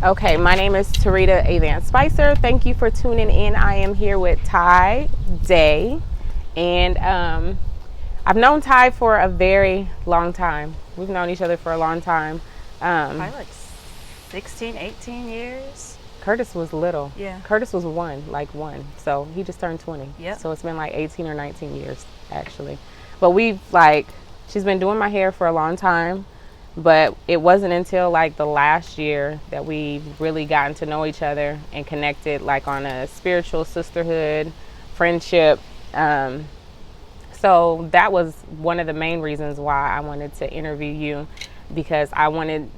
Okay, my name is Tarita Avan Spicer. Thank you for tuning in. I am here with Ty Daye, and I've known Ty for a very long time. We've known each other for a long time. Probably like 16, 18 years. Curtis was little. Yeah. Curtis was one. So he just turned 20. Yep. So it's been like 18 or 19 years, actually. But she's been doing my hair for a long time. But it wasn't until like the last year that we really gotten to know each other and connected like on a spiritual sisterhood, friendship. So that was one of the main reasons why I wanted to interview you, because I wanted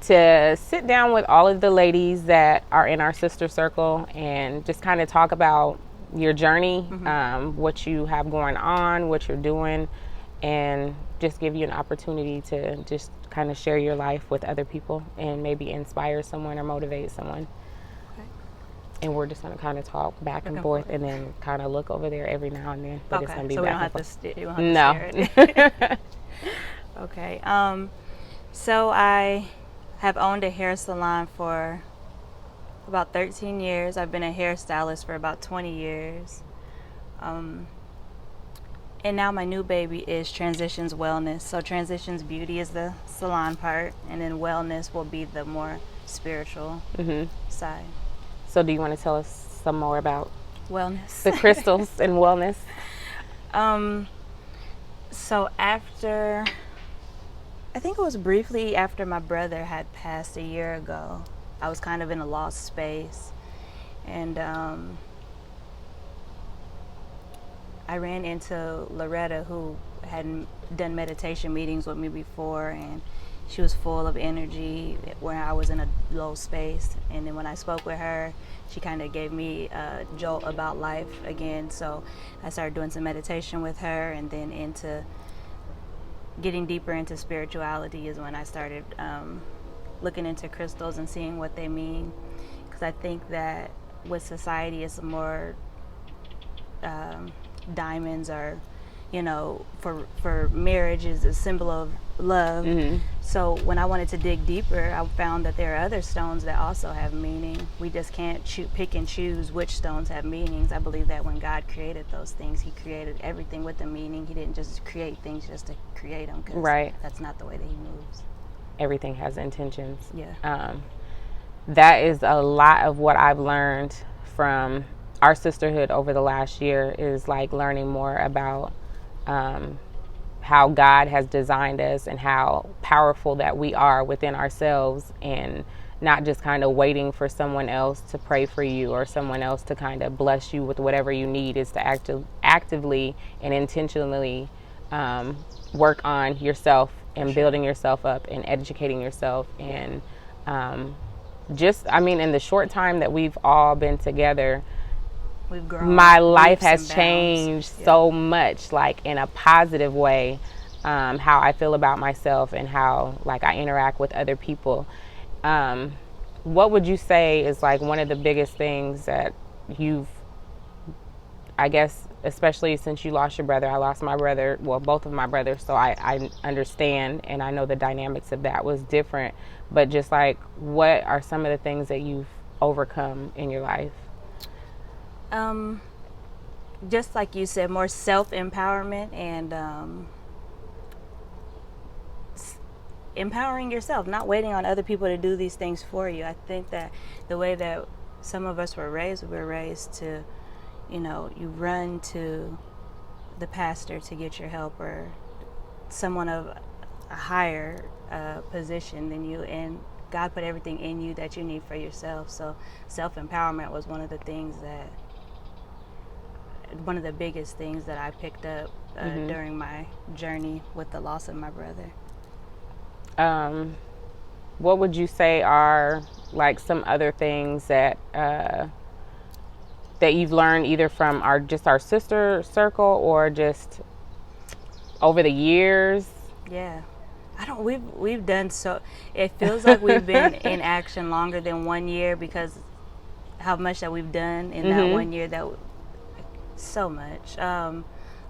to sit down with all of the ladies that are in our sister circle and just kind of talk about your journey, what you have going on, what you're doing, and just give you an opportunity to just kind of share your life with other people and maybe inspire someone or motivate someone. Okay. And we're just going to kind of talk back and forth and then kind of look over there every now and then. But Okay. it's going to be So we back don't have and to forth. you don't have to stare at it. Okay. So I have owned a hair salon for about 13 years. I've been a hairstylist for about 20 years. And now my new baby is Transitions Wellness. So Transitions Beauty is the salon part, and then Wellness will be the more spiritual side. So do you want to tell us some more about Wellness. the crystals and wellness? So after, I think it was briefly after my brother had passed a year ago, I was kind of in a lost space. And I ran into Loretta, who hadn't done meditation meetings with me before, and she was full of energy where I was in a low space. And then when I spoke with her, she kind of gave me a jolt about life again. So I started doing some meditation with her, and then into getting deeper into spirituality is when I started looking into crystals and seeing what they mean. Because I think that with society, it's more diamonds are, for marriage is a symbol of love. So when I wanted to dig deeper, I found that there are other stones that also have meaning. We just can't pick and choose which stones have meanings. I believe that when God created those things, he created everything with a meaning. He didn't just create things just to create them, because that's not the way that he moves. Everything has intentions. Yeah. That is a lot of what I've learned from our sisterhood over the last year, is like learning more about how God has designed us and how powerful that we are within ourselves, and not just kind of waiting for someone else to pray for you or someone else to kind of bless you with whatever you need. Is to actively and intentionally work on yourself and building yourself up and educating yourself. And in the short time that we've all been together, we've grown. My life has changed so much, like in a positive way. How I feel about myself and how like I interact with other people. What would you say is like one of the biggest things that you've, I guess, especially since you lost your brother? I lost my brother, well, both of my brothers, so I understand, and I know the dynamics of that was different. But just like, what are some of the things that you've overcome in your life? Just like you said, more self-empowerment and empowering yourself, not waiting on other people to do these things for you. I think that the way that some of us were raised to, you run to the pastor to get your help, or someone of a higher position than you, and God put everything in you that you need for yourself. So self-empowerment was one of the biggest things that I picked up during my journey with the loss of my brother. What would you say are like some other things that that you've learned either from our sister circle or just over the years? Yeah. We've done so. It feels like we've been in action longer than 1 year, because how much that we've done in that 1 year, that so much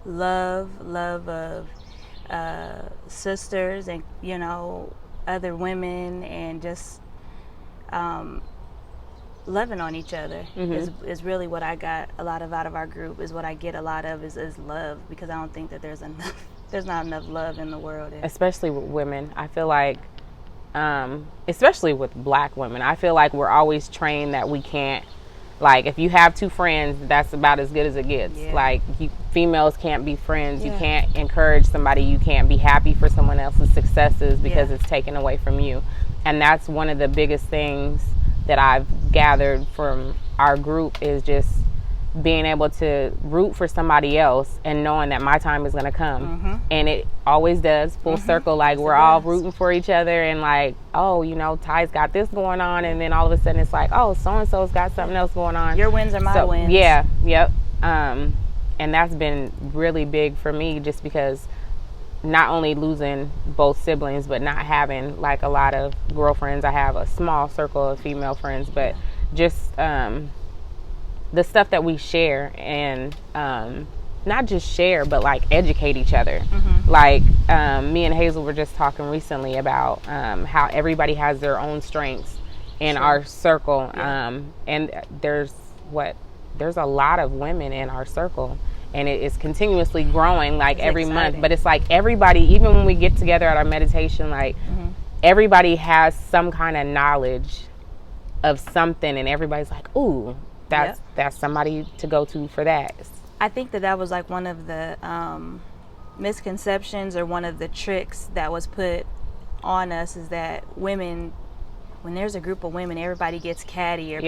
love of sisters and other women, and just loving on each other is really what I got a lot of out of our group. Is what I get a lot of is love, because I don't think that there's not enough love in the world. Especially with women, I feel like, especially with black women, I feel like we're always trained that we can't, like, if you have two friends, that's about as good as it gets. Yeah. Like, females can't be friends. Yeah. You can't encourage somebody. You can't be happy for someone else's successes because Yeah. it's taken away from you. And that's one of the biggest things that I've gathered from our group, is just being able to root for somebody else and knowing that my time is going to come. And it always does, full circle. Like, we're all rooting for each other, and like, oh, you know, Ty's got this going on, and then all of a sudden it's like, oh, so-and-so's got something else going on. Your wins are my wins. Yeah, yep. And that's been really big for me, just because not only losing both siblings, but not having like a lot of girlfriends. I have a small circle of female friends, but just the stuff that we share, and not just share, but like educate each other. Like, me and Hazel were just talking recently about how everybody has their own strengths in our circle. And there's a lot of women in our circle, and it is continuously growing, like, every month. But it's like everybody, even when we get together at our meditation, like, everybody has some kind of knowledge of something, and everybody's like, ooh, that's somebody to go to for that. I think that was like one of the misconceptions, or one of the tricks that was put on us, is that women, when there's a group of women, everybody gets catty.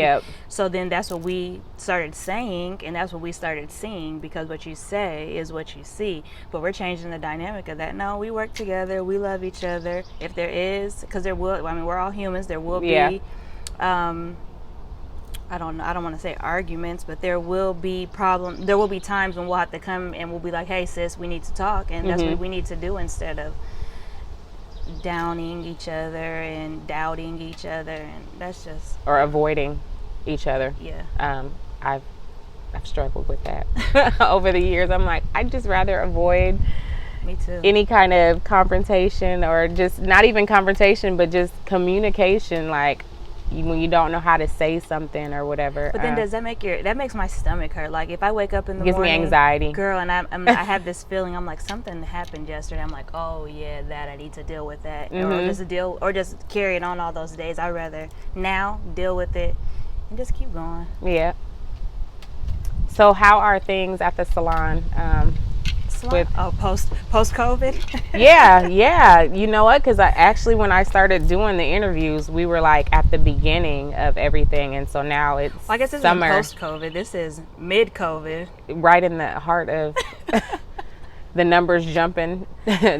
So then that's what we started saying, and that's what we started seeing, because what you say is what you see. But we're changing the dynamic of that. No, we work together, we love each other. If there is, because there will, I mean, we're all humans, there will be I don't want to say arguments, but there will be times when we'll have to come and we'll be like, hey sis, we need to talk. And that's what we need to do, instead of downing each other and doubting each other. And that's just, or avoiding each other. I've struggled with that over the years. I'm like, I'd just rather avoid me too, any kind of confrontation, or just not even confrontation, but just communication. Like, when you don't know how to say something or whatever. But then does that makes my stomach hurt? Like, if I wake up in the morning, gives me anxiety, girl, and I have this feeling, I'm like, something happened yesterday. I'm like, oh yeah, that I need to deal with that, or just carry it on all those days. I'd rather now deal with it and just keep going. Yeah. So how are things at the salon? Post COVID. yeah, you know what, because when I started doing the interviews, we were like at the beginning of everything, and so now it's I guess this summer. Isn't post COVID, this is mid COVID, right in the heart of the numbers jumping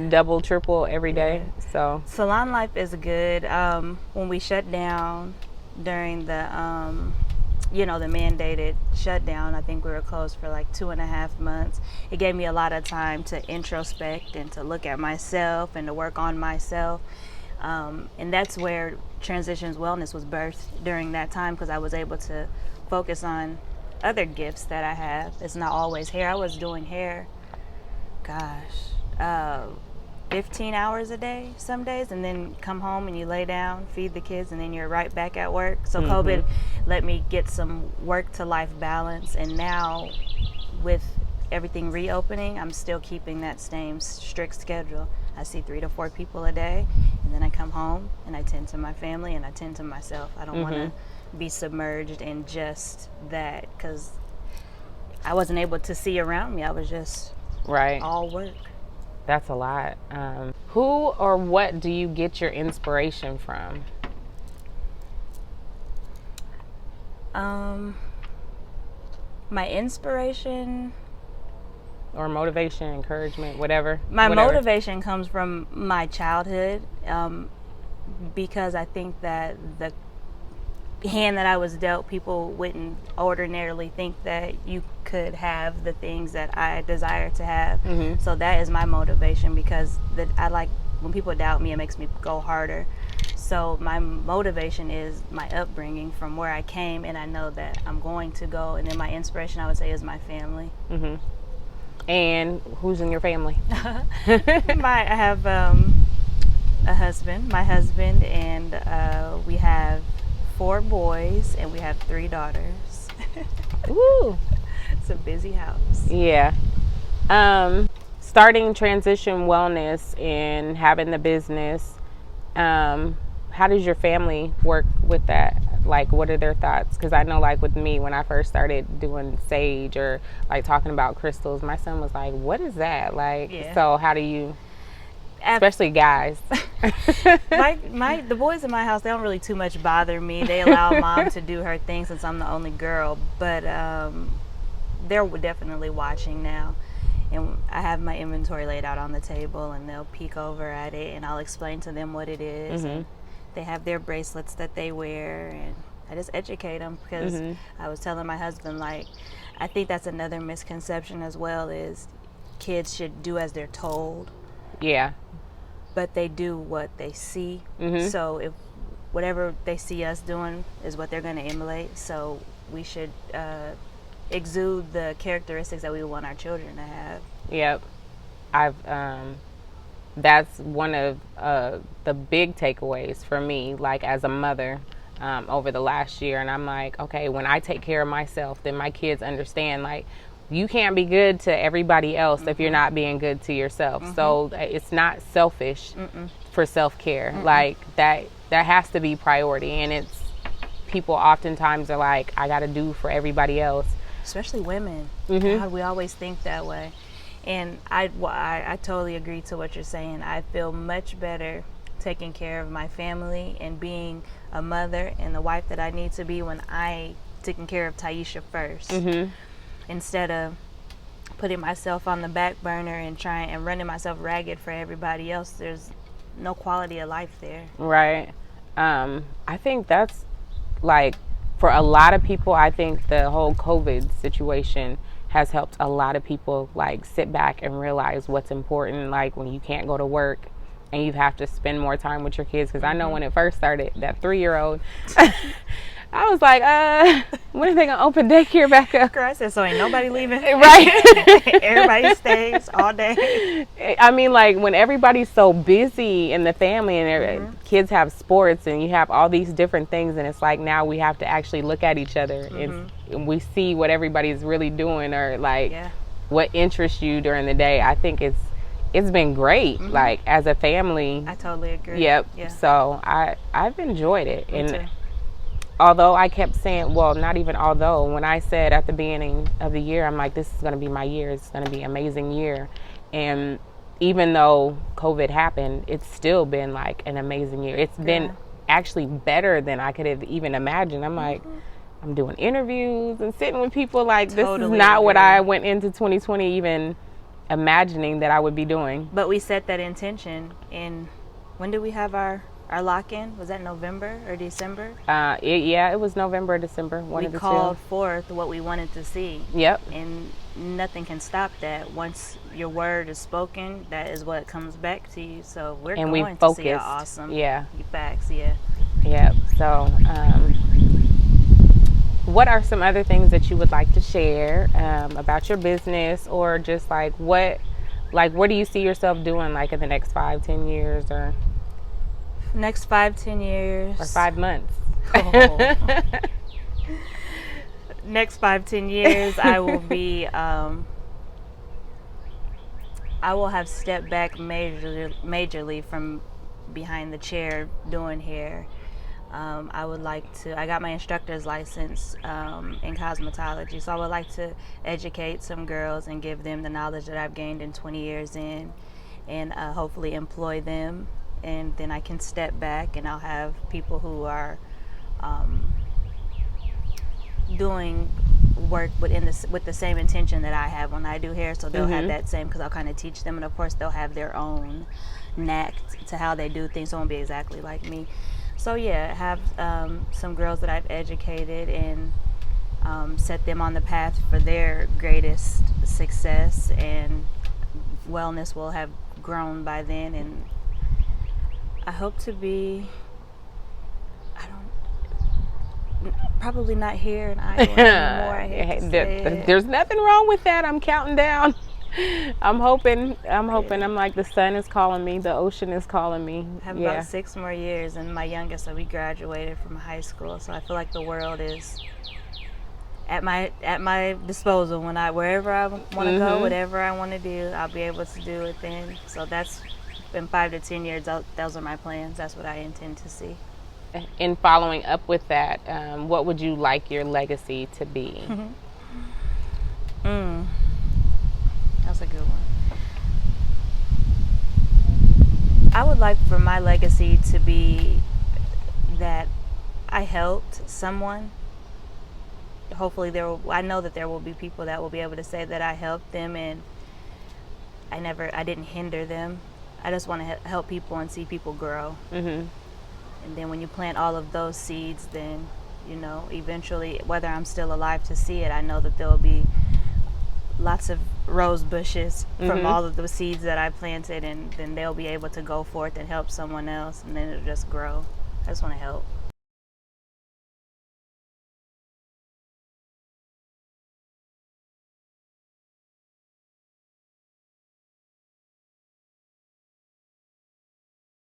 double, triple every day. So salon life is good. When we shut down during the the mandated shutdown, I think we were closed for like 2.5 months. It gave me a lot of time to introspect and to look at myself and to work on myself. And that's where Transitions Wellness was birthed during that time, because I was able to focus on other gifts that I have. It's not always hair. I was doing hair, 15 hours a day some days, and then come home and you lay down, feed the kids, and then you're right back at work. So COVID let me get some work to life balance, and now with everything reopening, I'm still keeping that same strict schedule. I see 3 to 4 people a day, and then I come home and I tend to my family and I tend to myself. I don't want to be submerged in just that, because I wasn't able to see around me. I was just all work. That's a lot. Who or what do you get your inspiration from? My inspiration, or motivation, encouragement, whatever. Motivation comes from my childhood, because I think that the hand that I was dealt, people wouldn't ordinarily think that you could have the things that I desire to have. So that is my motivation, because I like when people doubt me, it makes me go harder. So my motivation is my upbringing from where I came, and I know that I'm going to go. And then my inspiration, I would say, is my family. And who's in your family? I have a husband, my husband, and we have 4 boys and we have 3 daughters. Woo. It's a busy house. Yeah. Starting Transition Wellness and having the business, how does your family work with that? Like, what are their thoughts? Because I know, like, with me, when I first started doing sage or, like, talking about crystals, my son was like, what is that? Like, Yeah. So how do you, especially guys? The boys in my house, they don't really too much bother me. They allow mom to do her thing since I'm the only girl. But they're definitely watching now. And I have my inventory laid out on the table, and they'll peek over at it, and I'll explain to them what it is. And they have their bracelets that they wear, and I just educate them because I was telling my husband, like, I think that's another misconception as well, is kids should do as they're told. Yeah. But they do what they see. So if whatever they see us doing is what they're going to emulate, so we should exude the characteristics that we want our children to have. Yep. That's one of the big takeaways for me, like, as a mother, over the last year. And I'm like, okay, when I take care of myself, then my kids understand, like, you can't be good to everybody else if you're not being good to yourself. So it's not selfish for self-care. Like, that has to be priority. And it's, people oftentimes are like, I got to do for everybody else. Especially women. God, we always think that way. And I totally agree to what you're saying. I feel much better taking care of my family and being a mother and the wife that I need to be when I taking care of Tyechia first. Instead of putting myself on the back burner and trying and running myself ragged for everybody else. There's no quality of life there. Right. I think that's, like, for a lot of people, I think the whole COVID situation has helped a lot of people, like, sit back and realize what's important, like, when you can't go to work and you have to spend more time with your kids. Because I know when it first started, that 3-year-old, I was like, when are they going to open daycare back up? Girl, I said, so ain't nobody leaving? Right. Everybody stays all day. I mean, like, when everybody's so busy in the family and kids have sports and you have all these different things, and it's like now we have to actually look at each other and we see what everybody's really doing, or, like, what interests you during the day. I think it's been great, like, as a family. I totally agree. Yep. Yeah. So I've enjoyed it. Me too. Although I kept saying, well, not even although, when I said at the beginning of the year, I'm like, this is going to be my year. It's going to be an amazing year. And even though COVID happened, it's still been, like, an amazing year. It's been actually better than I could have even imagined. I'm like, I'm doing interviews and sitting with people, like, this is not what I went into 2020 even imagining that I would be doing. But we set that intention in, when did we have our lock-in? Was that November or December? It was November or December. We called forth what we wanted to see. Yep. And nothing can stop that. Once your word is spoken, that is what comes back to you. So we're going to see an awesome facts. Yeah. So, what are some other things that you would like to share about your business, or just, like, what do you see yourself doing, like, in the next 5-10 years, or next 5-10 years, or 5 months? Next 5-10 years, I will be. I will have stepped back majorly from behind the chair doing hair. I would like to. I got my instructor's license in cosmetology, so I would like to educate some girls and give them the knowledge that I've gained in 20 years and hopefully employ them. And then I can step back, and I'll have people who are doing work with the same intention that I have when I do hair. So they'll have that same, because I'll kind of teach them, and of course they'll have their own knack to how they do things. So it won't be exactly like me. So yeah, have some girls that I've educated and set them on the path for their greatest success, and wellness will have grown by then. And I hope to be, probably not here in Iowa anymore. I hate to say it. There's nothing wrong with that. I'm counting down. I'm hoping. I'm like, the sun is calling me, the ocean is calling me. I have Yeah. about 6 more years, and my youngest, we graduated from high school, so I feel like the world is at my disposal. Wherever I want to go, whatever I want to do, I'll be able to do it then. So that's in 5 to 10 years. Those are my plans. That's what I intend to see. In following up with that, what would you like your legacy to be? That's a good one. I would like for my legacy to be that I helped someone. Hopefully I know that there will be people that will be able to say that I helped them, and I didn't hinder them. I just want to help people and see people grow. And then when you plant all of those seeds, then, eventually, whether I'm still alive to see it, I know that there will be lots of rose bushes from all of the seeds that I planted, and then they'll be able to go forth and help someone else, and then it'll just grow. I just want to help.